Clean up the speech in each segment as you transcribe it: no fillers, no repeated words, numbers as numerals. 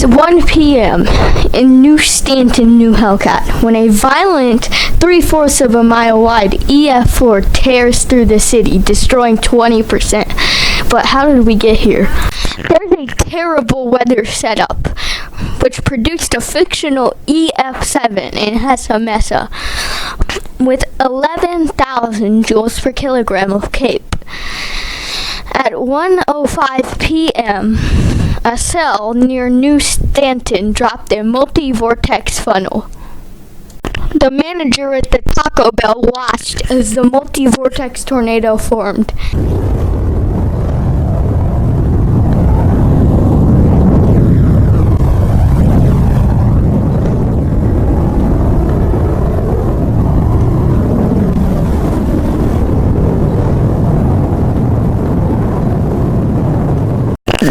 1 p.m. in New Stanton, New Hellcat, when a violent 3/4 of a mile wide EF4 tears through the city, destroying 20%. But how did we get here? There's a terrible weather setup, which produced a fictional EF7 in Hessa with 11,000 joules per kilogram of cape. At 1:05 p.m., a cell near New Stanton dropped a multi-vortex funnel. The manager at the Taco Bell watched as the multi-vortex tornado formed.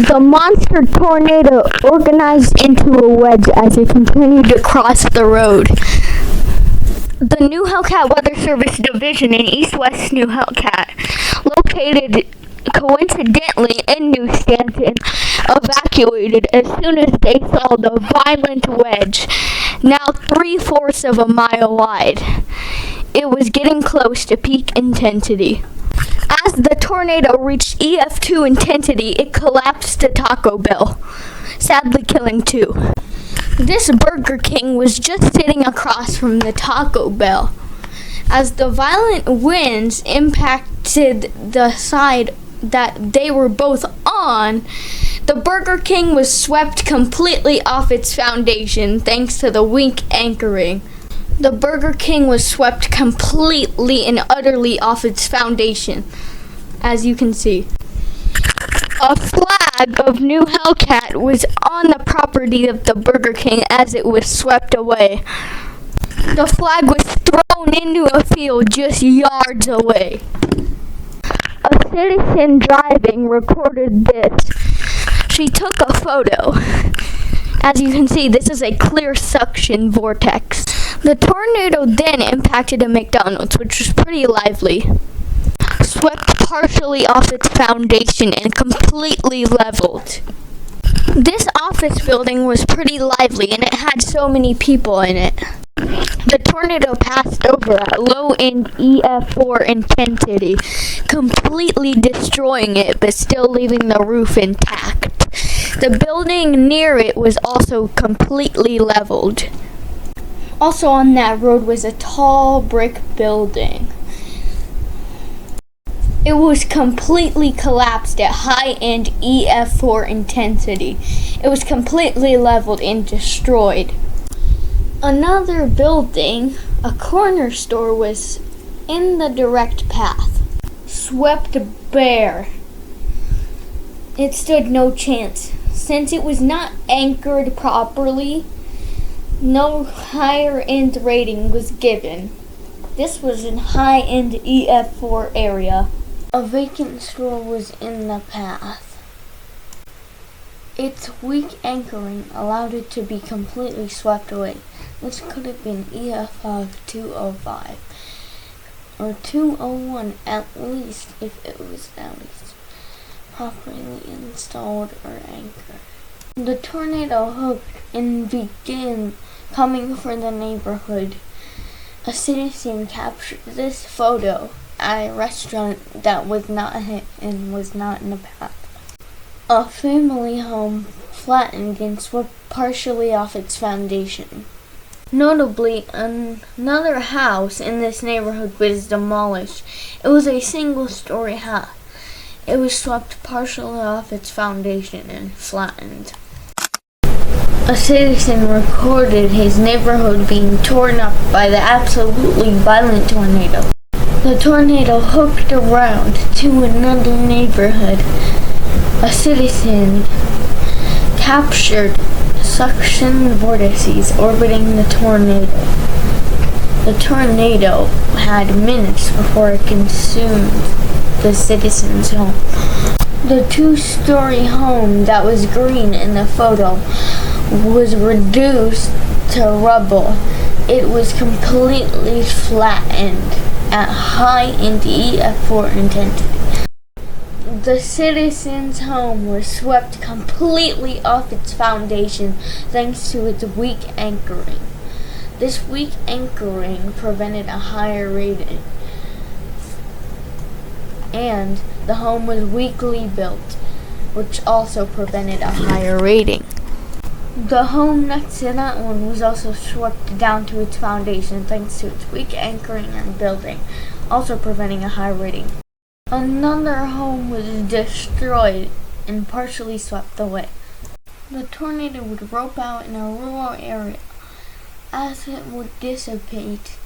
The monster tornado organized into a wedge as it continued to cross the road. The New Hellcat Weather Service Division in East-West New Hellcat, located coincidentally in New Stanton, evacuated as soon as they saw the violent wedge, now 3/4 of a mile wide. It was getting close to peak intensity. As the tornado reached EF2 intensity, it collapsed the Taco Bell, sadly killing 2. This Burger King was just sitting across from the Taco Bell. As the violent winds impacted the side that they were both on, the Burger King was swept completely off its foundation thanks to the weak anchoring. The Burger King was swept completely and utterly off its foundation, as you can see. A flag of New Hellcat was on the property of the Burger King as it was swept away. The flag was thrown into a field just yards away. A citizen driving recorded this. She took a photo. As you can see, this is a clear suction vortex. The tornado then impacted a McDonald's, which was pretty lively, swept partially off its foundation and completely leveled. This office building was pretty lively and it had so many people in it. The tornado passed over at low-end EF4 intensity, completely destroying it but still leaving the roof intact. The building near it was also completely leveled. Also on that road was a tall brick building. It was completely collapsed at high-end EF4 intensity. It was completely leveled and destroyed. Another building, a corner store, was in the direct path, swept bare. It stood no chance, since it was not anchored properly. No higher-end rating was given. This was in high-end EF4 area. A vacant store was in the path. Its weak anchoring allowed it to be completely swept away. This could have been EF5 205 or 201 at least if it was at least properly installed or anchored. The tornado hooked and began coming for the neighborhood. A citizen captured this photo at a restaurant that was not hit and was not in the path. A family home flattened and swept partially off its foundation. Notably, another house in this neighborhood was demolished. It was a single-story house. It was swept partially off its foundation and flattened. A citizen recorded his neighborhood being torn up by the absolutely violent tornado. The tornado hooked around to another neighborhood. A citizen captured suction vortices orbiting the tornado. The tornado had minutes before it consumed the citizen's home. The 2-story home that was green in the photo was reduced to rubble. It was completely flattened at high-end EF4 intensity. The citizen's home was swept completely off its foundation thanks to its weak anchoring. This weak anchoring prevented a higher rating, and the home was weakly built, which also prevented a higher rating. The home next to that one was also swept down to its foundation thanks to its weak anchoring and building, also preventing a high rating. Another home was destroyed and partially swept away. The tornado would rope out in a rural area. As it would dissipate,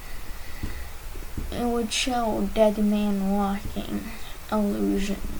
it would show dead man walking illusions.